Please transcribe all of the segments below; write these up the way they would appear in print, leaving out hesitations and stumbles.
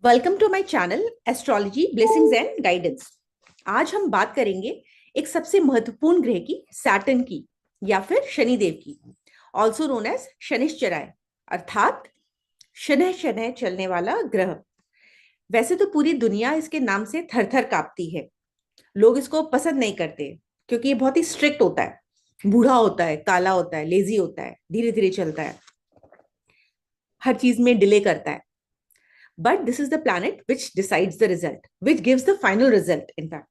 Welcome to my channel astrology blessings and guidance. आज हम बात करेंगे एक सबसे महत्वपूर्ण ग्रह की, सैटर्न की या फिर शनिदेव की, ऑल्सो नोन एज शनिश्चराय, अर्थात शनह शनह चलने वाला ग्रह। वैसे तो पूरी दुनिया इसके नाम से थर थर कांपती है। लोग इसको पसंद नहीं करते क्योंकि ये बहुत ही स्ट्रिक्ट होता है, बूढ़ा होता है, काला होता है, लेजी होता है, धीरे धीरे चलता है, हर चीज में डिले करता है। But this is the planet which decides the result, which gives the final result. In fact,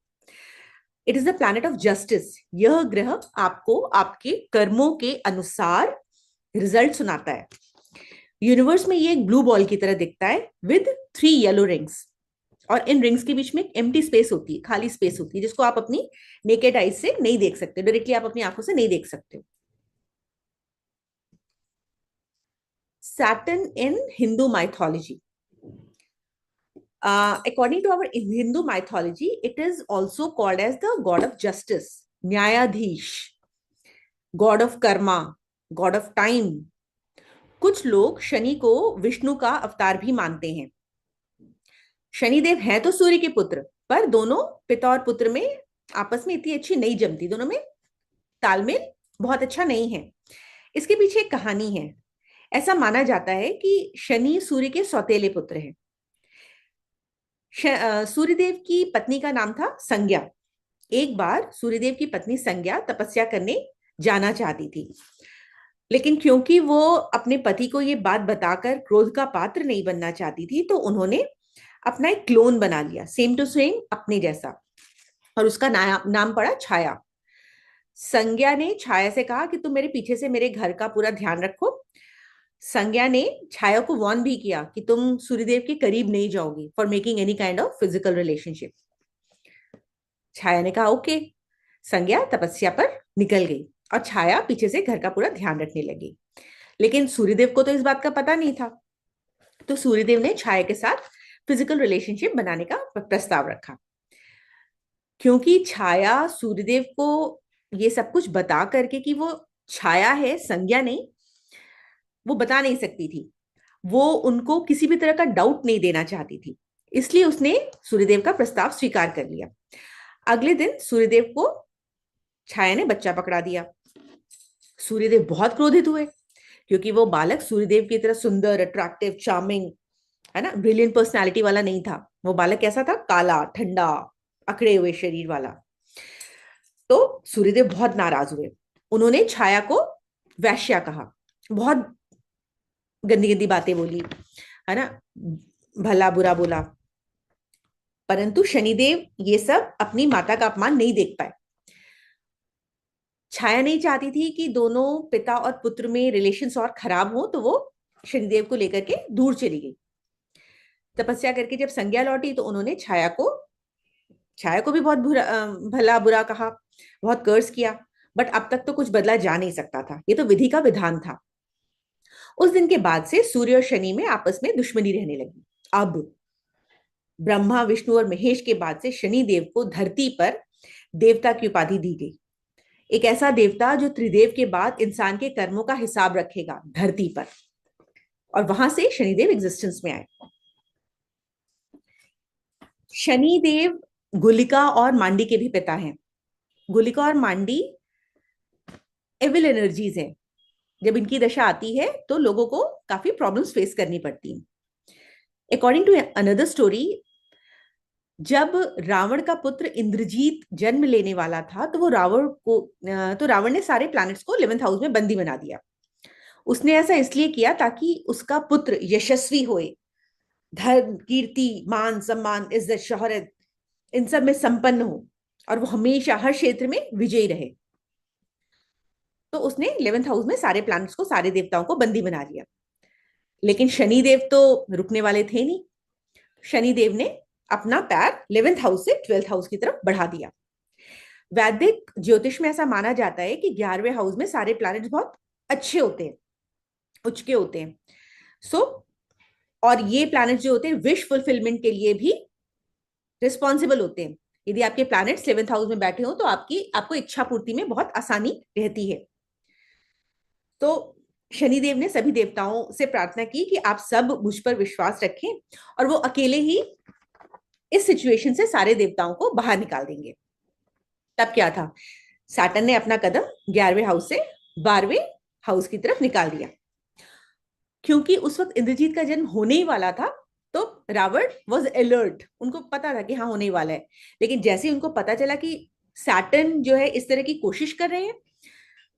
it is the planet of justice. यह ग्रह आपको आपके कर्मों के अनुसार रिजल्ट सुनाता है। यूनिवर्स में ये एक ब्लू बॉल की तरह दिखता है विद 3 येलो रिंग्स, और इन रिंग्स के बीच में एक एम्प्टी स्पेस होती है, खाली स्पेस होती है, जिसको आप अपनी नेकेड आइज से नहीं देख सकते, डायरेक्टली आप अपनी आंखों से नहीं देख सकते। Saturn in Hindu mythology, according to our Hindu mythology, it is also called as the god of justice, न्यायाधीश, God of Karma, God of time. कुछ लोग शनि को विष्णु का अवतार भी मानते हैं। शनिदेव हैं तो सूर्य के पुत्र, पर दोनों पिता और पुत्र में आपस में इतनी अच्छी नहीं जमती, दोनों में तालमेल बहुत अच्छा नहीं है। इसके पीछे एक कहानी है। ऐसा माना जाता है कि शनि सूर्य के सौतेले पुत्र हैं। सूर्यदेव की पत्नी का नाम था संज्ञा। एक बार सूर्यदेव की पत्नी संज्ञा तपस्या करने जाना चाहती थी, लेकिन क्योंकि वो अपने पति को ये बात बताकर क्रोध का पात्र नहीं बनना चाहती थी, तो उन्होंने अपना एक क्लोन बना लिया, सेम टू सेम अपने जैसा, और उसका नाम पड़ा छाया। संज्ञा ने छाया से कहा कि तुम मेरे पीछे से मेरे घर का पूरा ध्यान रखो। संज्ञा ने छाया को वार्न भी किया कि तुम सूर्यदेव के करीब नहीं जाओगी for making any kind of physical relationship. Chhaya ने कहा ओके। संज्ञा तपस्या पर निकल गई और छाया पीछे से घर का पूरा ध्यान रखने लगी। लेकिन सूर्यदेव को तो इस बात का पता नहीं था, तो सूर्यदेव ने छाया के साथ फिजिकल रिलेशनशिप बनाने का प्रस्ताव रखा। क्योंकि छाया सूर्यदेव को ये सब कुछ बता करके कि वो छाया है, संज्ञा नहीं, वो बता नहीं सकती थी। वो उनको किसी भी तरह का डाउट नहीं देना चाहती थी, इसलिए उसने सूर्यदेव का प्रस्ताव स्वीकार कर लिया। अगले दिन सूर्यदेव को छाया ने बच्चा पकड़ा दिया। सूर्यदेव बहुत क्रोधित हुए, क्योंकि वो बालक सूर्यदेव की तरह सुंदर, अट्रैक्टिव, चार्मिंग, है ना, ब्रिलियंट पर्सनालिटी वाला नहीं था। वो बालक कैसा था? काला, ठंडा, अकड़े हुए शरीर वाला। तो सूर्यदेव बहुत नाराज हुए। उन्होंने छाया को वैश्या कहा, बहुत गंदी गंदी बातें बोली, है ना, भला बुरा बोला। परंतु शनिदेव ये सब अपनी माता का अपमान नहीं देख पाए। छाया नहीं चाहती थी कि दोनों पिता और पुत्र में रिलेशंस और खराब हो, तो वो शनिदेव को लेकर के दूर चली गई। तपस्या करके जब संज्ञा लौटी तो उन्होंने छाया को भी बहुत भला बुरा कहा, बहुत कर्ज किया। बट अब तक तो कुछ बदला जा नहीं सकता था, ये तो विधि का विधान था। उस दिन के बाद से सूर्य और शनि में आपस में दुश्मनी रहने लगी। अब ब्रह्मा, विष्णु और महेश के बाद से शनि देव को धरती पर देवता की उपाधि दी गई। एक ऐसा देवता जो त्रिदेव के बाद इंसान के कर्मों का हिसाब रखेगा धरती पर, और वहां से शनिदेव एग्जिस्टेंस में आए। शनिदेव गुलिका और मांडी के भी पिता हैं। गुलिका और मांडी एविल एनर्जीज हैं। जब इनकी दशा आती है तो लोगों को काफी प्रॉब्लम्स फेस करनी पड़ती हैं। अकॉर्डिंग टू अनदर स्टोरी, जब रावण का पुत्र इंद्रजीत जन्म लेने वाला था, तो रावण ने सारे प्लैनेट्स को 11th हाउस में बंदी बना दिया। उसने ऐसा इसलिए किया ताकि उसका पुत्र यशस्वी होए, धर्म, कीर्ति, मान, सम्मान, इज्जत, शोहरत, इन सब में संपन्न हो, और वो हमेशा हर क्षेत्र में विजयी रहे। तो उसने 11th हाउस में सारे प्लैनेट्स को, सारे देवताओं को बंदी बना लिया। लेकिन शनिदेव तो रुकने वाले थे नहीं। शनिदेव ने अपना पैर 11th हाउस से 12th हाउस की तरफ बढ़ा दिया। वैदिक ज्योतिष में ऐसा माना जाता है कि 11वें हाउस में सारे प्लैनेट्स बहुत अच्छे होते हैं, उच्च के होते हैं। सो और ये प्लैनेट्स जो होते हैं विश फुलफिलमेंट के लिए भी रिस्पॉन्सिबल होते हैं। यदि आपके प्लैनेट्स 11th हाउस में बैठे हो तो आपको इच्छा पूर्ति में बहुत आसानी रहती है। तो शनिदेव ने सभी देवताओं से प्रार्थना की कि आप सब मुझ पर विश्वास रखें और वो अकेले ही इस सिचुएशन से सारे देवताओं को बाहर निकाल देंगे। तब क्या था, सैटर्न ने अपना कदम 11वें हाउस से 12वें हाउस की तरफ निकाल दिया। क्योंकि उस वक्त इंद्रजीत का जन्म होने ही वाला था, तो रावण वॉज अलर्ट, उनको पता था कि हाँ होने ही वाला है। लेकिन जैसे ही उनको पता चला कि सैटर्न जो है इस तरह की कोशिश कर रहे हैं,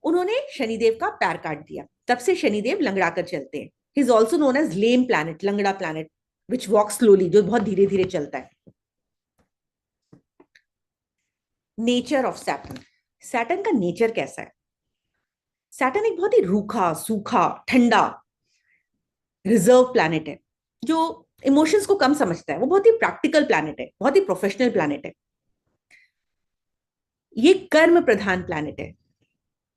उन्होंने शनिदेव का पैर काट दिया। तब से शनिदेव लंगड़ा कर चलते हैं। He is also known as lame planet, लंगड़ा प्लैनेट, विच वॉक स्लोली, जो बहुत धीरे धीरे चलता है। नेचर ऑफ सैटर्न, सैटर्न का नेचर कैसा है? सैटर्न एक बहुत ही रूखा, सूखा, ठंडा, रिजर्व प्लैनेट है, जो इमोशंस को कम समझता है। वो बहुत ही प्रैक्टिकल प्लैनेट है, बहुत ही प्रोफेशनल प्लैनेट है। ये कर्म प्रधान प्लैनेट है।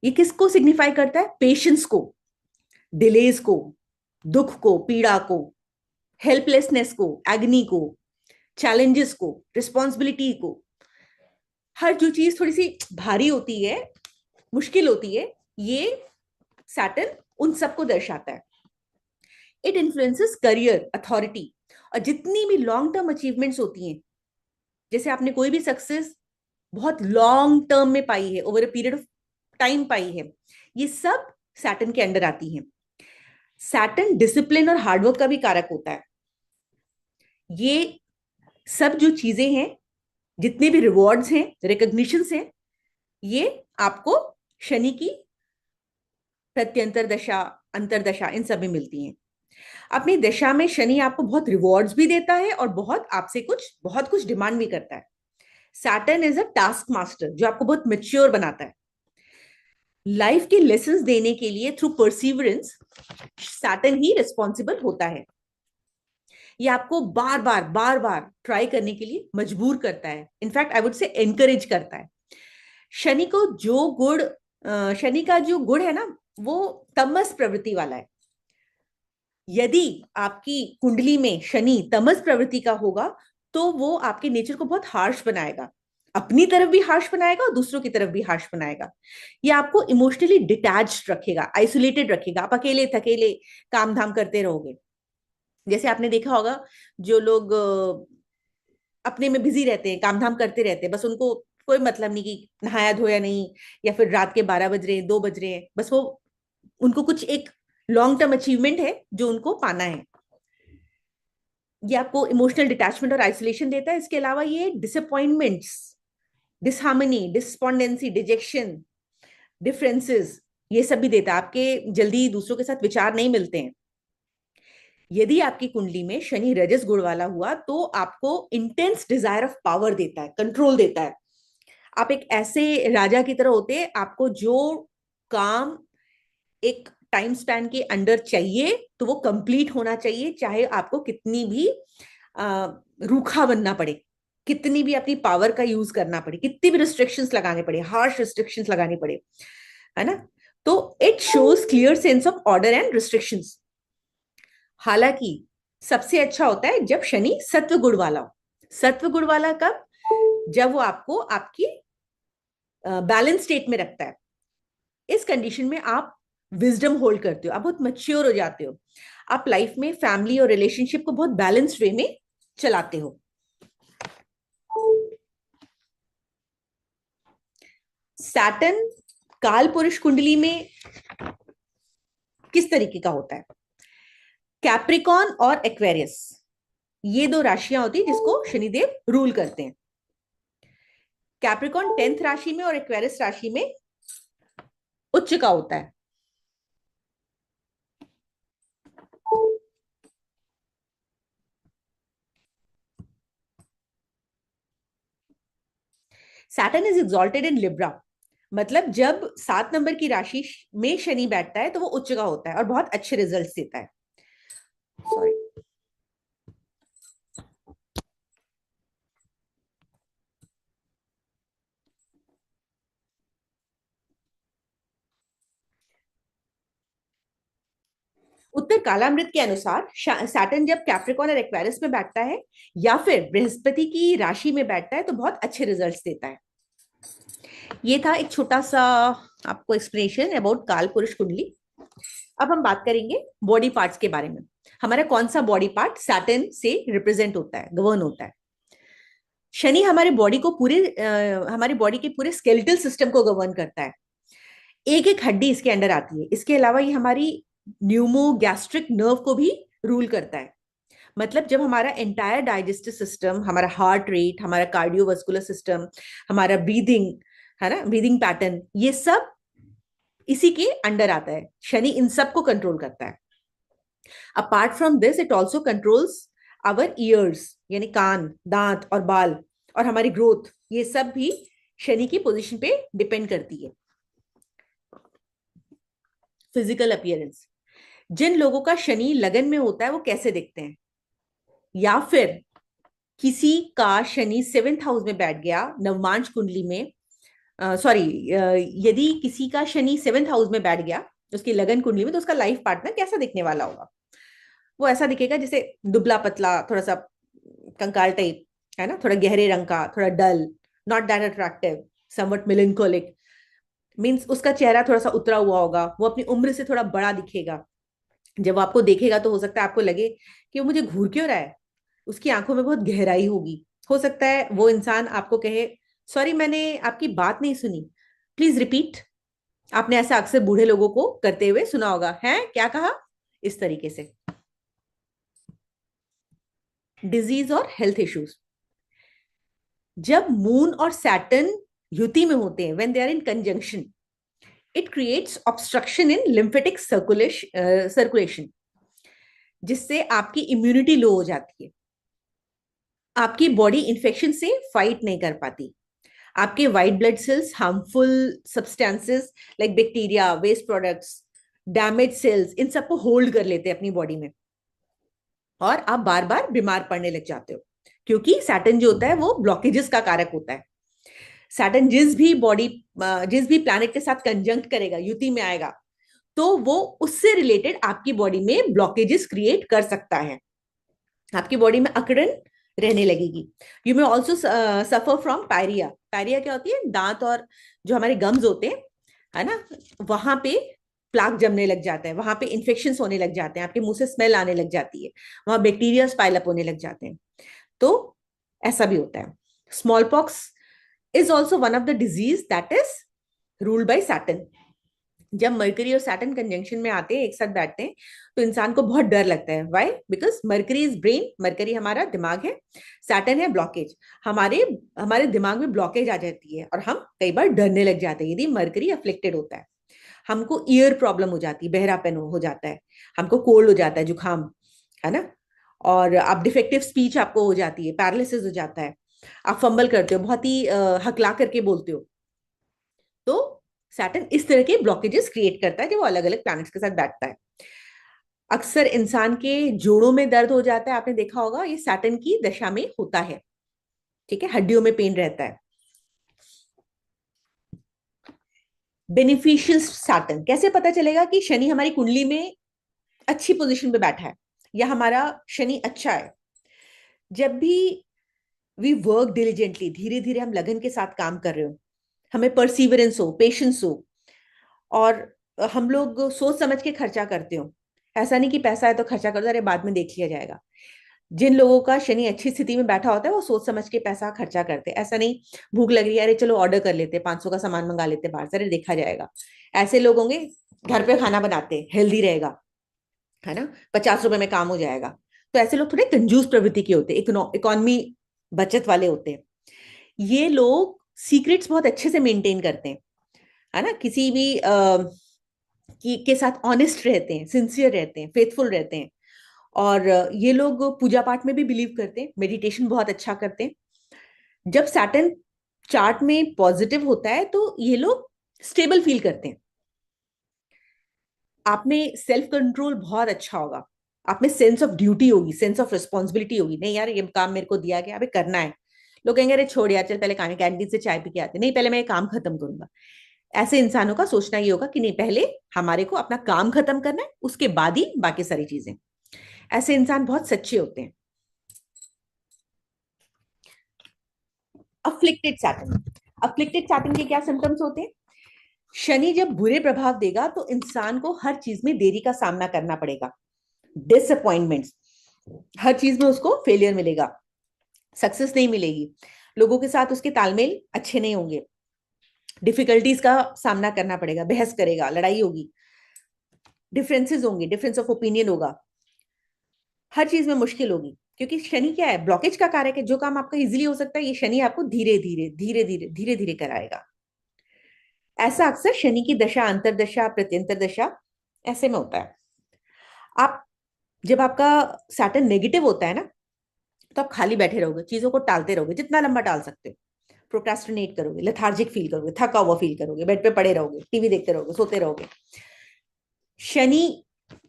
ये किसको सिग्निफाई करता है? पेशेंस को, डिलेज को, दुख को, पीड़ा को, हेल्पलेसनेस को, एग्नी को, चैलेंजेस को, रिस्पॉन्सिबिलिटी को। हर जो चीज थोड़ी सी भारी होती है, मुश्किल होती है, ये सैटर्न उन सबको दर्शाता है। इट इन्फ्लुएंसेस करियर, अथॉरिटी, और जितनी भी लॉन्ग टर्म अचीवमेंट्स होती हैं, जैसे आपने कोई भी सक्सेस बहुत लॉन्ग टर्म में पाई है, over a period of time पाई है, ये सब सैटर्न के अंडर आती हैं। सैटर्न डिसिप्लिन और हार्डवर्क का भी कारक होता है। ये सब जो चीजें हैं, जितने भी रिवॉर्ड्स हैं, रिकॉग्निशंस हैं, ये आपको शनि की प्रत्यंतर दशा, अंतरदशा, इन सब में मिलती हैं। अपनी दशा में शनि आपको बहुत रिवॉर्ड्स भी देता है और बहुत आपसे बहुत कुछ डिमांड भी करता है। Saturn is a task master, जो आपको बहुत मेच्योर बनाता है। लाइफ के लेसन्स देने के लिए थ्रू परसिवरेंस सैटर्न ही रिस्पॉन्सिबल होता है। ये आपको बार बार बार बार ट्राई करने के लिए मजबूर करता है। In fact I would say encourage करता है। शनि को जो गुण शनि का जो गुण है ना, वो तमस प्रवृत्ति वाला है। यदि आपकी कुंडली में शनि तमस प्रवृत्ति का होगा, तो वो आपके नेचर को बहुत हार्श बनाएगा, अपनी तरफ भी हार्श बनाएगा और दूसरों की तरफ भी हार्श बनाएगा। ये आपको इमोशनली डिटैच्ड रखेगा, आइसोलेटेड रखेगा। आप अकेले थकेले काम धाम करते रहोगे। जैसे आपने देखा होगा, जो लोग अपने में बिजी रहते हैं, काम धाम करते रहते हैं, बस उनको कोई मतलब नहीं कि नहाया धोया नहीं, या फिर रात के 12 बज रहे हैं, 2 बज रहे हैं, बस वो उनको कुछ एक लॉन्ग टर्म अचीवमेंट है जो उनको पाना है। ये आपको इमोशनल डिटैचमेंट और आइसोलेशन देता है। इसके अलावा ये डिसअपॉइंटमेंट्स, डिसहार्मनी, डिस्पॉन्डेंसी, डिजेक्शन, डिफरेंसेस, ये सब भी देता है। आपके जल्दी दूसरों के साथ विचार नहीं मिलते हैं। यदि आपकी कुंडली में शनि रजस गुण वाला हुआ, तो आपको इंटेंस डिजायर ऑफ पावर देता है, कंट्रोल देता है। आप एक ऐसे राजा की तरह होते हैं। आपको जो काम एक टाइम स्पैन के अंडर चाहिए, तो वो कंप्लीट होना चाहिए, चाहे आपको कितनी भी रूखा बनना पड़े, कितनी भी अपनी पावर का यूज करना पड़े, कितनी भी रिस्ट्रिक्शंस लगाने पड़े, हार्श रिस्ट्रिक्शंस लगाने पड़े, है ना। तो it shows clear sense of order and restrictions. हालांकि सबसे अच्छा होता है जब शनि सत्व गुण वाला हो। सत्व गुण वाला कब? जब वो आपको आपकी बैलेंस स्टेट में रखता है। इस कंडीशन में आप विजडम होल्ड करते हो, आप बहुत मैच्योर हो जाते हो। आप लाइफ में फैमिली और रिलेशनशिप को बहुत बैलेंस्ड वे में चलाते हो। सैटर्न काल पुरुष कुंडली में किस तरीके का होता है? कैप्रिकॉन और एक्वेरियस, ये दो राशियां होती है जिसको शनिदेव रूल करते हैं। कैप्रिकॉन 10th राशि में और एक्वेरियस राशि में उच्च का होता है। Saturn is exalted in Libra, मतलब जब 7 नंबर की राशि में शनि बैठता है तो वो उच्च का होता है और बहुत अच्छे रिजल्ट्स देता है। सॉरी, उत्तर कालामृत के अनुसार सैटर्न जब कैप्रिकॉन और एक्वेरियस में बैठता है या फिर बृहस्पति की राशि में बैठता है, तो बहुत अच्छे रिजल्ट्स देता है। ये था एक छोटा सा आपको एक्सप्लेनेशन अबाउट काल पुरुष कुंडली। अब हम बात करेंगे बॉडी पार्ट्स के बारे में। हमारा कौन सा बॉडी पार्ट सैटर्न से रिप्रेजेंट होता है, गवर्न होता है? शनि हमारे बॉडी को हमारे बॉडी के पूरे स्केलेटल सिस्टम को गवर्न करता है। एक एक हड्डी इसके अंडर आती है। इसके अलावा ये हमारी न्यूमो गैस्ट्रिक नर्व को भी रूल करता है। मतलब जब हमारा एंटायर डाइजेस्टिव सिस्टम, हमारा हार्ट रेट, हमारा कार्डियोवास्कुलर सिस्टम, हमारा ब्रीदिंग, है ना, ब्रीदिंग पैटर्न, ये सब इसी के अंडर आता है। शनि इन सब को कंट्रोल करता है। Apart from this it also controls our ears, यानी कान, दांत और बाल, और हमारी ग्रोथ, ये सब भी शनि की पोजीशन पे डिपेंड करती है। फिजिकल अपीयरेंस, जिन लोगों का शनि लगन में होता है वो कैसे दिखते हैं, या फिर किसी का शनि 7th हाउस में बैठ गया नवमांश कुंडली में, सॉरी, यदि किसी का शनि 7th हाउस में बैठ गया उसकी लगन कुंडली में, तो उसका लाइफ पार्टनर कैसा दिखने वाला होगा? वो ऐसा दिखेगा जैसे दुबला पतला, थोड़ा सा कंकाल टाइप, है ना, थोड़ा गहरे रंग का, थोड़ा dull, not that attractive, somewhat melancholic. Means उसका चेहरा थोड़ा सा उतरा हुआ होगा, वो अपनी उम्र से थोड़ा बड़ा दिखेगा। जब वो आपको देखेगा तो हो सकता है आपको लगे कि वो मुझे घूर क्यों रहा है, उसकी आंखों में बहुत गहराई होगी। हो सकता है वो इंसान आपको कहे, सॉरी मैंने आपकी बात नहीं सुनी, प्लीज रिपीट। आपने ऐसा अक्सर बूढ़े लोगों को करते हुए सुना होगा, है क्या कहा, इस तरीके से। डिजीज और हेल्थ इश्यूज, जब मून और सैटर्न युति में होते हैं, when they are in conjunction, it creates obstruction in lymphatic circulation, जिससे आपकी इम्यूनिटी लो हो जाती है। आपकी बॉडी इन्फेक्शन से फाइट नहीं कर पाती। आपके white blood cells harmful substances like bacteria, waste products, damage cells, इन सबको होल्ड कर लेते हैं अपनी बॉडी में, और आप बार बार बीमार पड़ने लग जाते हो। क्योंकि सैटर्न जो होता है वो ब्लॉकेजेस का कारक होता है। सैटर्न जिस भी प्लैनेट के साथ कंजंक्ट करेगा, युति में आएगा, तो वो उससे रिलेटेड आपकी बॉडी में ब्लॉकेजेस क्रिएट कर सकता है। आपकी बॉडी में अकड़न रहने लगेगी। You may also suffer from pyorrhoea. Pyorrhoea क्या होती है? दांत और जो हमारे गम्स होते हैं, है ना, वहां पे प्लाक जमने लग जाता है, वहां पे इन्फेक्शन होने लग जाते हैं, आपके मुंह से स्मेल आने लग जाती है, वहां बैक्टीरिया पाइल अप होने लग जाते हैं। तो ऐसा भी होता है। Small pox is also one of the disease that is ruled by Saturn. जब मरकरी और सैटर्न कंजंक्शन में आते हैं, एक साथ बैठते हैं, तो इंसान को बहुत डर लगता है। Why? Because mercury is brain, mercury हमारा दिमाग है, सैटर्न है ब्लॉकेज। हमारे हमारे दिमाग में ब्लॉकेज आ जाती है और हम कई बार डरने लग जाते हैं यदि मरकरी अफ्लिक्टेड होता है। हमको ईयर प्रॉब्लम हो जाती है, बहरापन हो जाता है, हमको कोल्ड हो जाता है, जुकाम, है ना, और आप डिफेक्टिव स्पीच आपको हो जाती है, पैरालिसिस हो जाता है, आप फंबल करते हो, बहुत ही हकला करके बोलते हो। तो सैटर्न इस तरह के ब्लॉकेजेस क्रिएट करता है जब वो अलग अलग प्लैनेट्स के साथ बैठता है। अक्सर इंसान के जोड़ों में दर्द हो जाता है, आपने देखा होगा, ये सैटर्न की दशा में होता है। ठीक है, हड्डियों में पेन रहता है। बेनिफिशियल सैटर्न, कैसे पता चलेगा कि शनि हमारी कुंडली में अच्छी पोजीशन पे बैठा है या हमारा शनि अच्छा है? जब भी वी वर्क डिलीजेंटली, धीरे धीरे हम लगन के साथ काम कर रहे हो, हमें परसिवरेंस हो, पेशेंस हो, और हम लोग सोच समझ के खर्चा करते हो। ऐसा नहीं कि पैसा है तो खर्चा कर दो, अरे बाद में देख लिया जाएगा। जिन लोगों का शनि अच्छी स्थिति में बैठा होता है वो सोच समझ के पैसा खर्चा करते हैं। ऐसा नहीं, भूख लग रही है, अरे चलो ऑर्डर कर लेते, 500 का सामान मंगा लेते बाहर से, अरे देखा जाएगा। ऐसे लोग होंगे घर पे खाना बनाते, हेल्दी रहेगा, है ना, 50 रुपए में काम हो जाएगा। तो ऐसे लोग थोड़े कंजूस प्रवृत्ति के होते हैं, इकोनॉमी बचत वाले होते हैं। ये लोग सीक्रेट्स बहुत अच्छे से मेंटेन करते हैं, है ना, किसी भी के साथ ऑनेस्ट रहते हैं, सिंसियर रहते हैं, फेथफुल रहते हैं। और ये लोग पूजा पाठ में भी बिलीव करते हैं, मेडिटेशन बहुत अच्छा करते हैं। जब सैटर्न चार्ट में पॉजिटिव होता है तो ये लोग स्टेबल फील करते हैं। आप में सेल्फ कंट्रोल बहुत अच्छा होगा, आप में सेंस ऑफ ड्यूटी होगी, सेंस ऑफ रिस्पॉन्सिबिलिटी होगी। नहीं यार, ये काम मेरे को दिया गया, अभी करना है। लोग कहेंगे अरे छोड़ यार, चल पहले खाने कैंटीन से चाय पी के आते, नहीं पहले मैं ये काम खत्म करूंगा। ऐसे इंसानों का सोचना ये होगा कि नहीं, पहले हमारे को अपना काम खत्म करना है, उसके बाद ही बाकी सारी चीजें। ऐसे इंसान बहुत सच्चे होते हैं। अफ्लिक्टेड सैटर्न, अफ्लिक्टेड सैटर्न के क्या सिम्टम्स होते हैं? शनि जब बुरे प्रभाव देगा तो इंसान को हर चीज में देरी का सामना करना पड़ेगा, डिसअपॉइंटमेंट्स, हर चीज में उसको फेलियर मिलेगा, सक्सेस नहीं मिलेगी, लोगों के साथ उसके तालमेल अच्छे नहीं होंगे, डिफिकल्टीज का सामना करना पड़ेगा, बहस करेगा, लड़ाई होगी, डिफरेंसेस होंगे, डिफरेंस ऑफ ओपिनियन होगा, हर चीज में मुश्किल होगी। क्योंकि शनि क्या है, ब्लॉकेज का कारक है। जो काम आपका इजीली हो सकता है, ये शनि आपको धीरे धीरे धीरे धीरे धीरे धीरे कराएगा। ऐसा अक्सर शनि की दशा, अंतरदशा, प्रत्यंतर दशा ऐसे में होता है। आप जब आपका सैटर्न नेगेटिव होता है ना, तो आप खाली बैठे रहोगे, चीजों को टालते रहोगे, जितना लंबा टाल सकते हो, प्रोक्रेस्टिनेट करोगे, लेथार्जिक फील करोगे, थका हुआ फील करोगे, बेड पे पड़े रहोगे, टीवी देखते रहोगे, सोते रहोगे। शनि,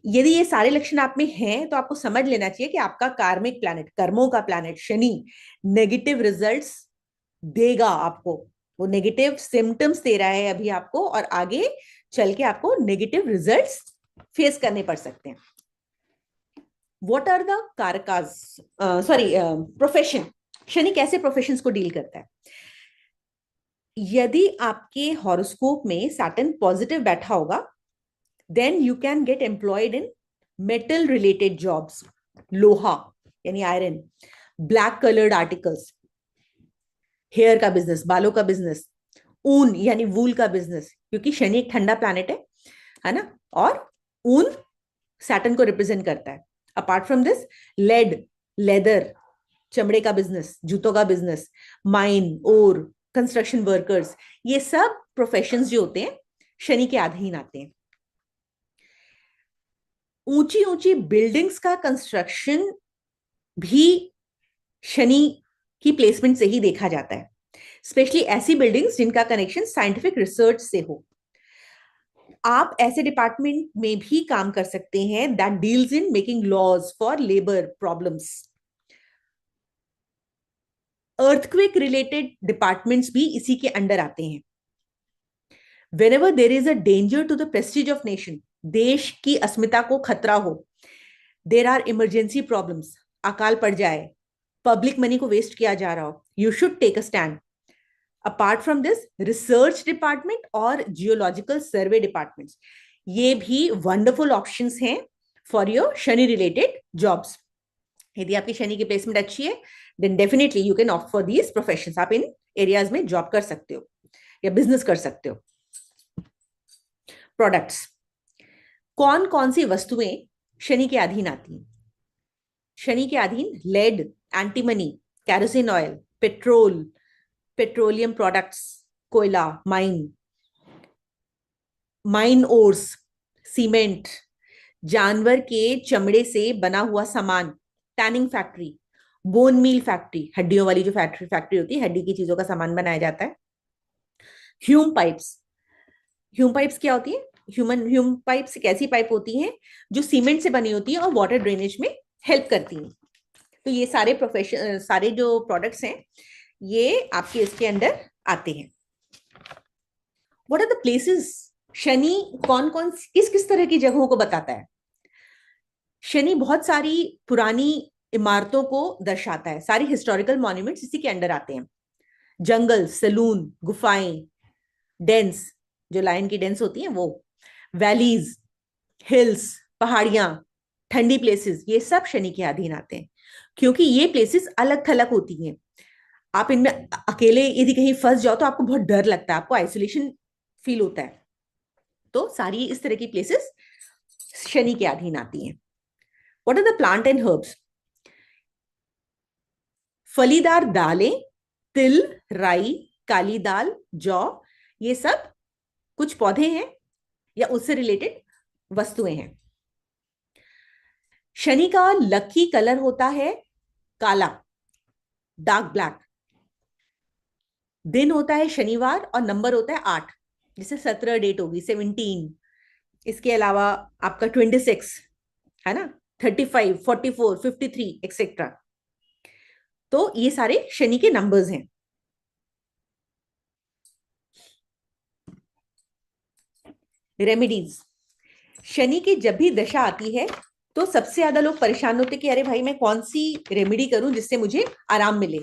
यदि ये सारे लक्षण आप में हैं, तो आपको समझ लेना चाहिए कि आपका कार्मिक प्लैनेट, कर्मों का प्लैनेट शनि नेगेटिव रिजल्ट्स देगा आपको। वो नेगेटिव सिम्टम्स दे रहा है अभी आपको, और आगे चल के आपको नेगेटिव रिजल्ट्स फेस करने पड़ सकते हैं। व्हाट आर द कारकाज, सॉरी, प्रोफेशन। शनि कैसे प्रोफेशंस को डील करता है? यदि आपके हॉरोस्कोप में सैटर्न पॉजिटिव बैठा होगा, then you can get employed in metal related jobs, लोहा यानी iron, black coloured articles, hair का बिजनेस, बालों का बिजनेस, ऊन यानी वूल का बिजनेस, क्योंकि शनि एक ठंडा प्लैनेट है ना, और ऊन सैटर्न को रिप्रेजेंट करता है। Apart from this, lead, leather, चमड़े का बिजनेस, जूतों का business, mine, ore, construction workers, ये सब प्रोफेशंस जो होते हैं शनि के अधीन आते हैं। ऊंची ऊंची बिल्डिंग्स का कंस्ट्रक्शन भी शनि की प्लेसमेंट से ही देखा जाता है, स्पेशली ऐसी बिल्डिंग्स जिनका कनेक्शन साइंटिफिक रिसर्च से हो। आप ऐसे डिपार्टमेंट में भी काम कर सकते हैं that deals in making laws for labour problems. Earthquake related departments भी इसी के अंडर आते हैं। Whenever there is a danger to the prestige of nation, देश की अस्मिता को खतरा हो, there are emergency problems, अकाल पड़ जाए, पब्लिक मनी को वेस्ट किया जा रहा हो, you should take a stand. Apart from this, research department और geological survey departments, ये भी wonderful options हैं for your Shani related jobs. यदि आपकी शनि की प्लेसमेंट अच्छी है, then definitely you can opt for these professions. आप इन एरियाज में जॉब कर सकते हो या बिजनेस कर सकते हो। प्रोडक्ट्स, कौन कौन सी वस्तुएं शनि के अधीन आती हैं? शनि के अधीन lead, antimony, kerosene oil, petrol, petroleum products, कोयला, माइन ओर्स, सीमेंट, जानवर के चमड़े से बना हुआ सामान, tanning factory, bone meal factory, हड्डियों वाली जो फैक्ट्री होती है, हड्डी की चीजों का सामान बनाया जाता है। ह्यूम पाइप्स, ह्यूम पाइप्स क्या होती है? ह्यूम पाइप्स एक ऐसी पाइप होती हैं जो सीमेंट से बनी होती है और वाटर ड्रेनेज में हेल्प करती हैं। तो ये सारे प्रोफेशन, सारे जो प्रोडक्ट्स हैं, ये आपके इसके अंडर आते हैं। What are the places? Shani कौन कौन किस किस तरह की जगहों को बताता है? शनि बहुत सारी पुरानी इमारतों को दर्शाता है, सारी हिस्टोरिकल मॉन्यूमेंट्स इसी के अंडर आते हैं। जंगल, सैलून, गुफाएं, डेंस, जो लायन की डेंस होती हैं वो, वैलीज, हिल्स, पहाड़ियां, ठंडी प्लेसेस, ये सब शनि के अधीन आते हैं, क्योंकि ये प्लेसेस अलग थलग होती हैं। आप इनमें अकेले यदि कहीं फंस जाओ तो आपको बहुत डर लगता है, आपको आइसोलेशन फील होता है। तो सारी इस तरह की प्लेसेस शनि के अधीन आती हैं। What are the plant and herbs? फलीदार दालें, तिल, राई, काली दाल, जौ, ये सब कुछ पौधे हैं या उससे रिलेटेड वस्तुएं हैं। शनि का लकी कलर होता है काला, डार्क ब्लैक। दिन होता है शनिवार और नंबर होता है 8, जिसे 17 डेट होगी, 17। इसके अलावा आपका 26 है ना, 35, 44, 53 एक्सेट्रा। तो ये सारे शनि के नंबर्स हैं। रेमेडीज, शनि की जब भी दशा आती है तो सबसे ज्यादा लोग परेशान होते कि अरे भाई मैं कौन सी रेमेडी करूं जिससे मुझे आराम मिले,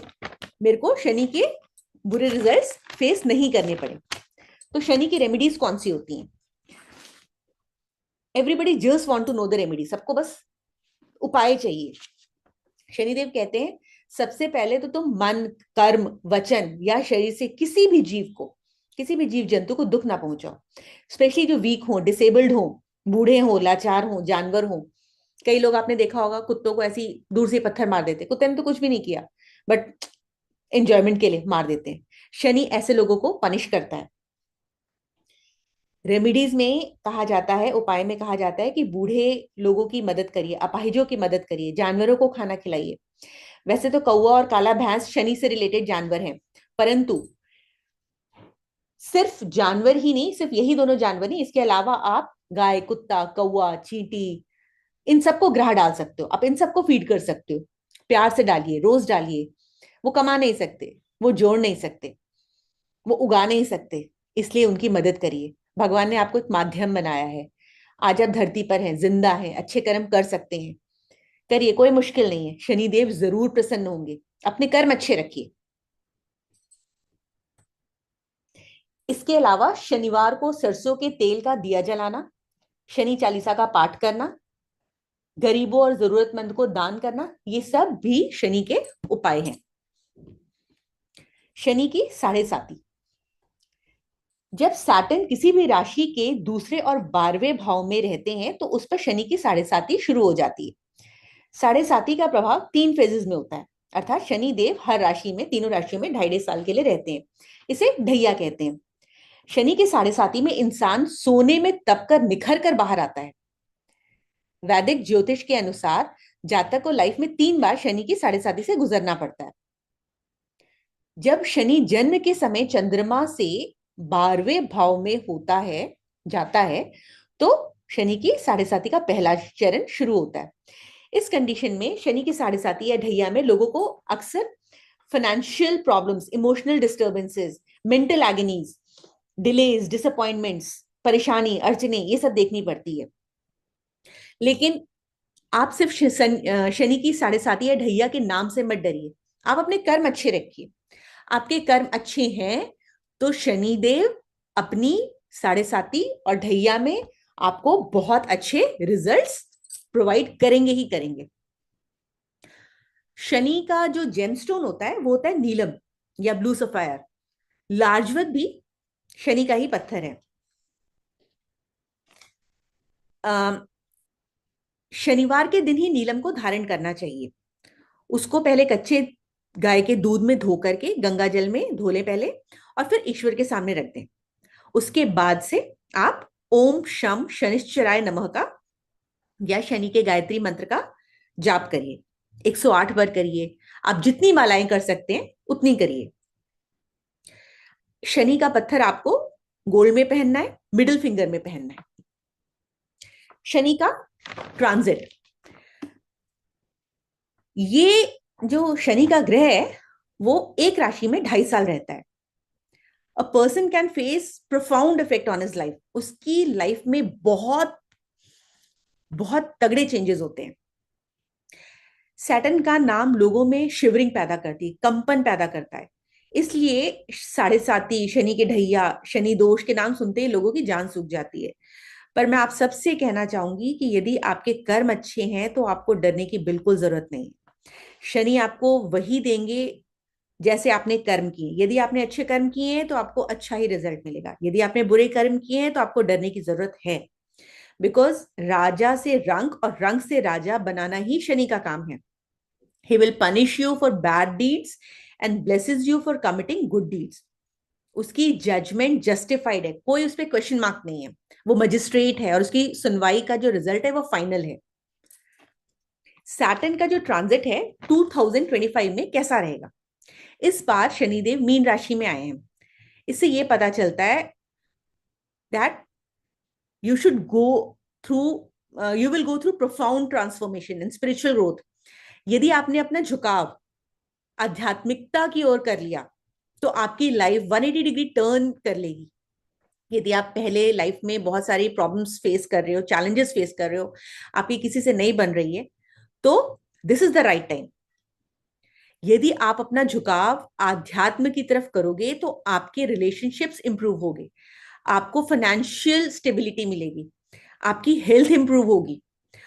मेरे को शनि के बुरे रिजल्ट्स फेस नहीं करने पड़े। तो शनि की रेमेडीज कौन सी होती हैं? Everybody just want to know the remedy, सबको बस उपाय चाहिए। शनिदेव कहते हैं सबसे पहले तो तुम मन, कर्म, वचन या शरीर से किसी भी जीव को, किसी भी जीव जंतु को दुख ना पहुंचाओ, स्पेशली जो वीक हो, डिसेबल्ड हो, बूढ़े हो, लाचार हो, जानवर हो। कई लोग आपने देखा होगा कुत्तों को ऐसी दूर से पत्थर मार देते, कुत्ते ने तो कुछ भी नहीं किया, बट एंजॉयमेंट के लिए मार देते हैं। शनि ऐसे लोगों को पनिश करता है। रेमिडीज में कहा जाता है, उपाय में कहा जाता है कि बूढ़े लोगों की मदद करिए, अपाहिजों की मदद करिए, जानवरों को खाना खिलाइए। वैसे तो कौवा और काला भैंस शनि से रिलेटेड जानवर हैं, परंतु सिर्फ जानवर ही नहीं, सिर्फ यही दोनों जानवर नहीं, इसके अलावा आप गाय, कुत्ता, कौवा, चींटी, इन सबको ग्रह डाल सकते हो, आप इन सबको फीड कर सकते हो। प्यार से डालिए, रोज डालिए। वो कमा नहीं सकते, वो जोड़ नहीं सकते, वो उगा नहीं सकते, इसलिए उनकी मदद करिए। भगवान ने आपको एक माध्यम बनाया है, आज आप धरती पर हैं, जिंदा हैं, अच्छे कर्म कर सकते हैं, करिए, कोई मुश्किल नहीं है। शनिदेव जरूर प्रसन्न होंगे। अपने कर्म अच्छे रखिए। इसके अलावा शनिवार को सरसों के तेल का दिया जलाना, शनि चालीसा का पाठ करना, गरीबों और जरूरतमंद को दान करना, ये सब भी शनि के उपाय हैं। शनि की साढ़े साती। जब सैटर्न किसी भी राशि के दूसरे और 12वें भाव में रहते हैं तो उस पर शनि की साढ़े साती शुरू हो जाती है। साढ़े साती का प्रभाव 3 फेजेस में होता है, अर्थात शनि देव हर राशि में, तीनों राशियों में 2.5 साल के लिए रहते हैं। इसे ढैया कहते हैं। शनि की साढ़े साती में इंसान सोने में तप कर निखर कर बाहर आता है। वैदिक ज्योतिष के अनुसार जातक को लाइफ में 3 बार शनि की साढ़े साती से गुजरना पड़ता है। जब शनि जन्म के समय चंद्रमा से 12वें भाव में होता है, जाता है, तो शनि की साढ़े साती का पहला चरण शुरू होता है। इस कंडीशन में शनि की साढ़े साती या ढैया में लोगों को अक्सर financial problems, emotional disturbances, mental agonies, delays, disappointments, परेशानी, अड़चने, ये सब देखनी पड़ती है। लेकिन आप सिर्फ शनि की साढ़े साती या ढैया के नाम से मत डरिए, आप अपने कर्म अच्छे रखिए। आपके कर्म अच्छे हैं तो शनि देव अपनी साढ़े साती और ढैया में आपको बहुत अच्छे रिजल्ट्स प्रोवाइड करेंगे ही करेंगे। शनि का जो जेमस्टोन होता है वो होता है नीलम या ब्लू सफायर। लार्जवत भी शनि का ही पत्थर है। शनिवार के दिन ही नीलम को धारण करना चाहिए। उसको पहले कच्चे गाय के दूध में धो करके गंगा जल में धो लें पहले, और फिर ईश्वर के सामने रख दें। उसके बाद से आप ओम शम शनिश्चराय नमः का या शनि के गायत्री मंत्र का जाप करिए। 108 बार करिए। आप जितनी मालाएं कर सकते हैं उतनी करिए। शनि का पत्थर आपको गोल्ड में पहनना है, मिडिल फिंगर में पहनना है। शनि का ट्रांजिट, ये जो शनि का ग्रह है वो एक राशि में 2.5 साल रहता है। A person can face profound effect on his life. उसकी लाइफ में बहुत बहुत तगड़े चेंजेस होते हैं। सैटर्न का नाम लोगों में शिवरिंग पैदा करती है, कंपन पैदा करता है। इसलिए साढ़े साती, शनि के ढैया, शनि दोष के नाम सुनते ही लोगों की जान सूख जाती है। पर मैं आप सबसे कहना चाहूंगी कि यदि आपके कर्म अच्छे हैं तो आपको डरने की बिल्कुल जरूरत नहीं। शनि आपको वही देंगे जैसे आपने कर्म किए। यदि आपने अच्छे कर्म किए हैं तो आपको अच्छा ही रिजल्ट मिलेगा, यदि आपने बुरे कर्म किए हैं तो आपको डरने की जरूरत है। बिकॉज राजा से रंक और रंक से राजा बनाना ही शनि का काम है। He will punish you for bad deeds and blesses you for committing good deeds. उसकी जजमेंट जस्टिफाइड है, कोई उस पर क्वेश्चन मार्क नहीं है। वो मजिस्ट्रेट है और उसकी सुनवाई का जो रिजल्ट है वो फाइनल है। सैटर्न का जो ट्रांजिट है 2025 में कैसा रहेगा? इस बार शनिदेव मीन राशि में आए हैं। इससे ये पता चलता है that you should go through you will go through profound transformation in spiritual growth. यदि आपने अपना झुकाव आध्यात्मिकता की ओर कर लिया तो आपकी लाइफ 180 डिग्री टर्न कर लेगी। यदि आप पहले लाइफ में बहुत सारी प्रॉब्लम्स फेस कर रहे हो, चैलेंजेस फेस कर रहे हो, आपकी किसी से नहीं बन रही है, तो this is the right time. यदि आप अपना झुकाव आध्यात्म की तरफ करोगे तो आपके रिलेशनशिप्स इंप्रूव होंगे, आपको फाइनेंशियल स्टेबिलिटी मिलेगी, आपकी हेल्थ इंप्रूव होगी,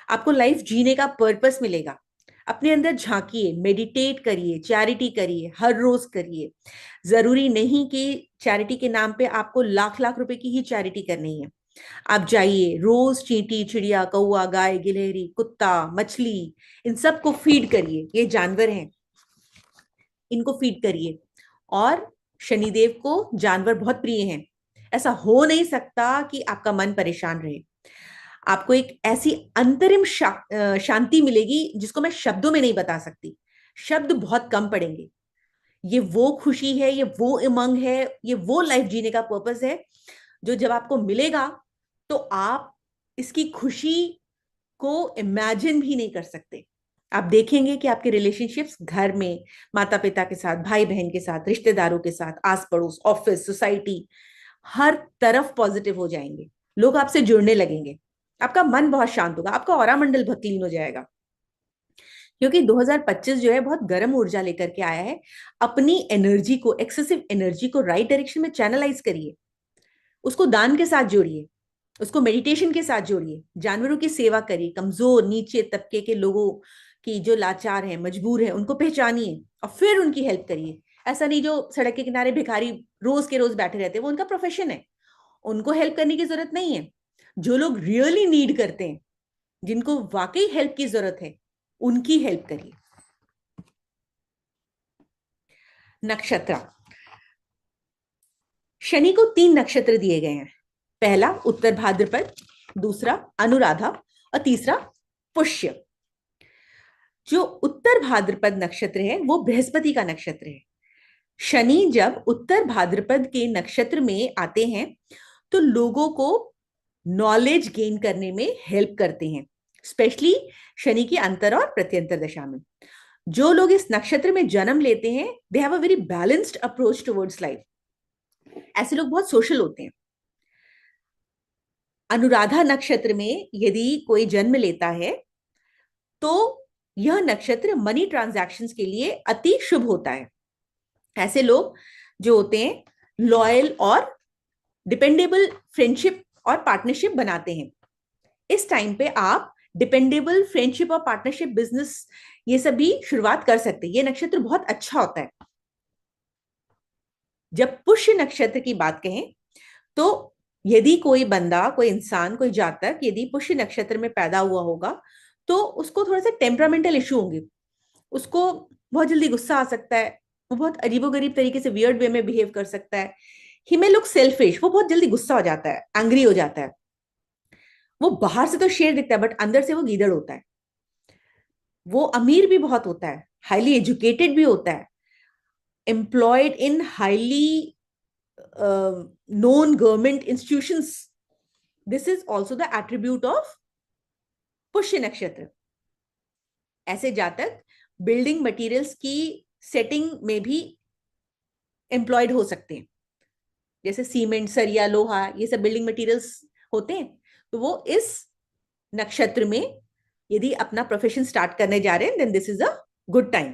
आपको लाइफ जीने का पर्पस मिलेगा। अपने अंदर झांकिए, मेडिटेट करिए, चैरिटी करिए, हर रोज करिए। जरूरी नहीं कि चैरिटी के नाम पे आपको लाख लाख रुपए की ही चैरिटी करनी है। आप जाइए, रोज चींटी, चिड़िया, कौआ, गाय, गिलहरी, कुत्ता, मछली, इन सबको फीड करिए। ये जानवर हैं, इनको फीड करिए। और शनिदेव को जानवर बहुत प्रिय हैं। ऐसा हो नहीं सकता कि आपका मन परेशान रहे। आपको एक ऐसी अंतरिम शांति मिलेगी जिसको मैं शब्दों में नहीं बता सकती। शब्द बहुत कम पड़ेंगे। ये वो खुशी है, ये वो उमंग है, ये वो लाइफ जीने का पर्पस है जो जब आपको मिलेगा तो आप इसकी खुशी को इमेजिन भी नहीं कर सकते। आप देखेंगे कि आपके रिलेशनशिप्स घर में माता पिता के साथ, भाई बहन के साथ, रिश्तेदारों के साथ, आस पड़ोस, ऑफिस, सोसाइटी, हर तरफ पॉजिटिव हो जाएंगे। लोग आपसे जुड़ने लगेंगे, आपका मन बहुत शांत होगा, आपका ऑरा मंडल बहुत क्लीन हो जाएगा। क्योंकि 2025 जो है बहुत गर्म ऊर्जा लेकर के आया है। अपनी एनर्जी को, एक्सेसिव एनर्जी को राइट डायरेक्शन में चैनलाइज करिए, उसको दान के साथ जोड़िए, उसको मेडिटेशन के साथ जोड़िए, जानवरों की सेवा करिए, कमजोर नीचे तबके के लोगों की जो लाचार हैं, मजबूर हैं, उनको पहचानिए और फिर उनकी हेल्प करिए। ऐसा नहीं जो सड़क के किनारे भिखारी रोज के रोज बैठे रहते हैं, वो उनका प्रोफेशन है, उनको हेल्प करने की जरूरत नहीं है। जो लोग रियली नीड करते हैं, जिनको वाकई हेल्प की जरूरत है, उनकी हेल्प करिए। नक्षत्र, शनि को 3 नक्षत्र दिए गए हैं। पहला उत्तर भाद्रपद, दूसरा अनुराधा और तीसरा पुष्य। जो उत्तर भाद्रपद नक्षत्र है वो बृहस्पति का नक्षत्र है। शनि जब उत्तर भाद्रपद के नक्षत्र में आते हैं तो लोगों को नॉलेज गेन करने में हेल्प करते हैं, स्पेशली शनि की अंतर और प्रत्यंतर दशा में। जो लोग इस नक्षत्र में जन्म लेते हैं, they have a very balanced approach towards life. ऐसे लोग बहुत सोशल होते हैं। अनुराधा नक्षत्र में यदि कोई जन्म लेता है तो यह नक्षत्र मनी ट्रांजैक्शंस के लिए अति शुभ होता है। ऐसे लोग जो होते हैं लॉयल और डिपेंडेबल फ्रेंडशिप और पार्टनरशिप बनाते हैं। इस टाइम पे आप डिपेंडेबल फ्रेंडशिप और पार्टनरशिप, बिजनेस, ये सब भी शुरुआत कर सकते हैं। ये नक्षत्र बहुत अच्छा होता है। जब पुष्य नक्षत्र की बात कहें तो यदि कोई बंदा, कोई इंसान, कोई जातक यदि पुष्य नक्षत्र में पैदा हुआ होगा तो उसको थोड़ा सा टेम्परामेंटल इशू होंगे। उसको बहुत जल्दी गुस्सा आ सकता है, वो बहुत अजीबोगरीब तरीके से वियर्ड वे में बिहेव कर सकता है। ही मे लुक सेल्फिश, वो बहुत जल्दी गुस्सा हो जाता है, एंग्री हो जाता है। वो बाहर से तो शेर दिखता है बट अंदर से वो गीदड़ होता है। वो अमीर भी बहुत होता है, हाईली एजुकेटेड भी होता है, employed in highly known government institutions. This is also the attribute of पुष्य नक्षत्र। ऐसे जातक बिल्डिंग मटेरियल्स की सेटिंग में भी एम्प्लॉयड हो सकते हैं, जैसे सीमेंट, सरिया, लोहा, ये सब बिल्डिंग मटेरियल्स होते हैं। तो वो इस नक्षत्र में यदि अपना प्रोफेशन स्टार्ट करने जा रहे हैं, then this is a good time.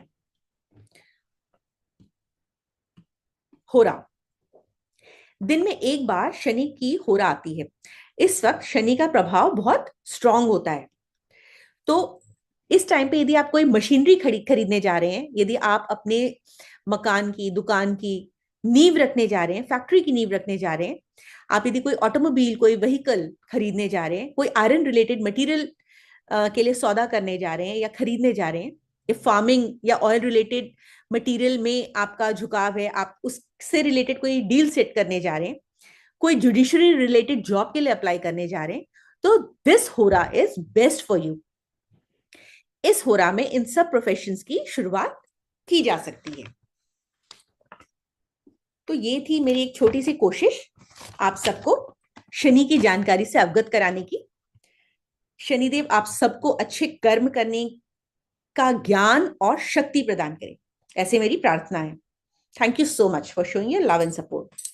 होरा, दिन में एक बार शनि की होरा आती है। इस वक्त शनि का प्रभाव बहुत स्ट्रांग होता है। तो इस टाइम पे यदि आप कोई मशीनरी खरीदने जा रहे हैं, यदि आप अपने मकान की, दुकान की नींव रखने जा रहे हैं, फैक्ट्री की नींव रखने जा रहे हैं, आप यदि कोई ऑटोमोबाइल, कोई व्हीकल खरीदने जा रहे हैं, कोई आयरन रिलेटेड मटेरियल के लिए सौदा करने जा रहे हैं या खरीदने जा रहे हैं, या फार्मिंग या ऑयल रिलेटेड मटेरियल में आपका झुकाव है, आप उससे रिलेटेड कोई डील सेट करने जा रहे हैं, कोई जुडिशरी रिलेटेड जॉब के लिए अप्लाई करने जा रहे हैं, तो दिस होरा इज बेस्ट फॉर यू। इस होरा में इन सब प्रोफेशंस की शुरुआत की जा सकती है। तो ये थी मेरी एक छोटी सी कोशिश आप सबको शनि की जानकारी से अवगत कराने की। शनिदेव आप सबको अच्छे कर्म करने का ज्ञान और शक्ति प्रदान करें, ऐसे मेरी प्रार्थना है। Thank you so much for showing your love and support.